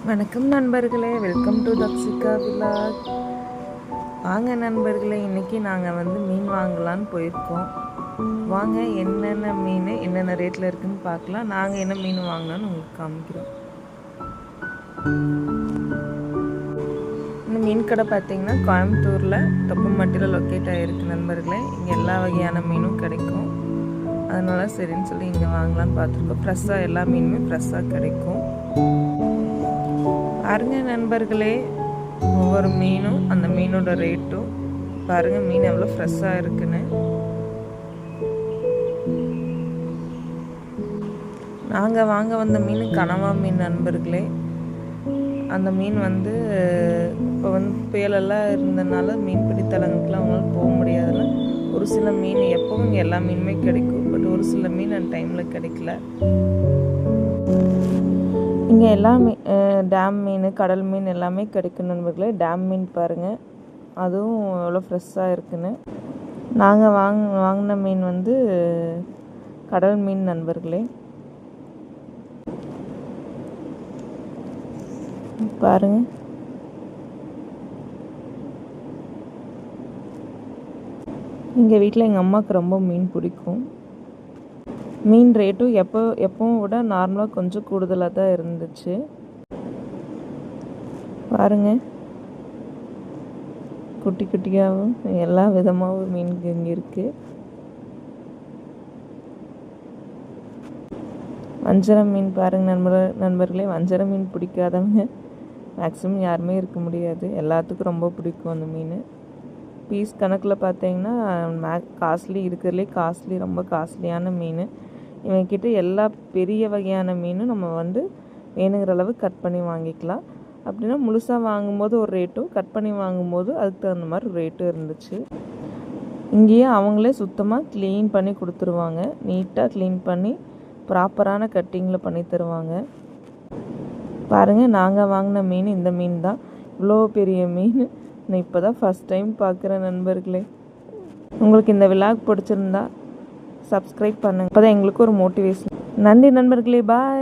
வணக்கம் நண்பர்களே, welcome to Dakshika vlog. வாங்க நண்பர்களே, இன்றைக்கி நாங்கள் மீன் வாங்கலான்னு போயிருக்கோம். வாங்க என்னென்ன மீன் என்னென்ன ரேட்டில் இருக்குதுன்னு பார்க்கலாம். நாங்கள் என்ன மீன் வாங்கினோன்னு உங்களுக்கு காமிக்கிறோம். இந்த மீன் கடை பார்த்திங்கன்னா கோயம்புத்தூரில் தொப்பம்பட்டியில் லொக்கேட் ஆகிருக்கு நண்பர்களே. இங்கே எல்லா வகையான மீனும் கிடைக்கும். அதனால் சரின்னு சொல்லி இங்கே வாங்கலான்னு பார்த்துருக்கோம். ஃப்ரெஷ்ஷாக எல்லா மீனுமே ஃப்ரெஷ்ஷாக கிடைக்கும். பாருங்க நண்பர்களே, ஒவ்வொரு மீனும் அந்த மீனோட ரேட்டும் பாருங்க, மீன் எவ்வளோ ஃப்ரெஷ்ஷாக இருக்குன்னு. நாங்கள் வாங்க வந்த மீன் கனவா மீன் நண்பர்களே. அந்த மீன் இப்போ புயலெல்லாம் இருந்ததுனால மீன்பிடி தலங்களுக்குலாம் அவங்களால போக முடியாதுன்னு ஒரு சில மீன், எப்பவும் எல்லா மீனுமே கிடைக்கும், பட் ஒரு சில மீன் அந்த டைமில் கிடைக்கல. இங்கே எல்லாமே டேம் மீன், கடல் மீன் எல்லாமே கிடைக்கும் நண்பர்களே. டேம் மீன் பாருங்கள், அதுவும் எவ்வளோ ஃப்ரெஷ்ஷாக இருக்குன்னு. நாங்கள் வாங்கின மீன் கடல் மீன் நண்பர்களே. பாருங்கள், எங்கள் வீட்டில் எங்கள் அம்மாவுக்கு ரொம்ப மீன் பிடிக்கும். மீன் ரேட்டும் எப்பவும் விட நார்மலாக கொஞ்சம் கூடுதலாக தான் இருந்துச்சு. பாருங்கள், குட்டி குட்டியாகவும் எல்லா விதமாகவும் மீன் இங்கே இருக்குது. வஞ்சரம் மீன் பாருங்கள் நண்பர்களே. வஞ்சரம் மீன் பிடிக்காதவங்க மேக்ஸிமம் யாருமே இருக்க முடியாது. எல்லாத்துக்கும் ரொம்ப பிடிக்கும் அந்த மீன். பீஸ் கணக்கில் பார்த்தீங்கன்னா காஸ்ட்லி, இருக்கிறதுலே ரொம்ப காஸ்ட்லியான மீன். இவங்கக்கிட்ட எல்லா பெரிய வகையான மீனும் நம்ம வேணுங்கிற அளவு கட் பண்ணி வாங்கிக்கலாம். அப்படின்னா முழுசாக வாங்கும்போது ஒரு ரேட்டும், கட் பண்ணி வாங்கும்போது அதுக்கு தகுந்த மாதிரி ஒரு ரேட்டும் இருந்துச்சு. இங்கேயே அவங்களே சுத்தமாக க்ளீன் பண்ணி கொடுத்துருவாங்க. நீட்டாக க்ளீன் பண்ணி ப்ராப்பரான கட்டிங்கில் பண்ணி தருவாங்க. பாருங்கள், நாங்கள் வாங்கின மீன் இந்த மீன் தான். இவ்வளோ பெரிய மீன் நான் இப்போ தான் ஃபஸ்ட் டைம் பார்க்குறேன் நண்பர்களே. உங்களுக்கு இந்த விலாக் பிடிச்சிருந்தா சப்ஸ்கிரைப் பண்ணுங்கள். அப்போ தான் எங்களுக்கு ஒரு மோட்டிவேஷன். நன்றி நண்பர்களே, பாய்.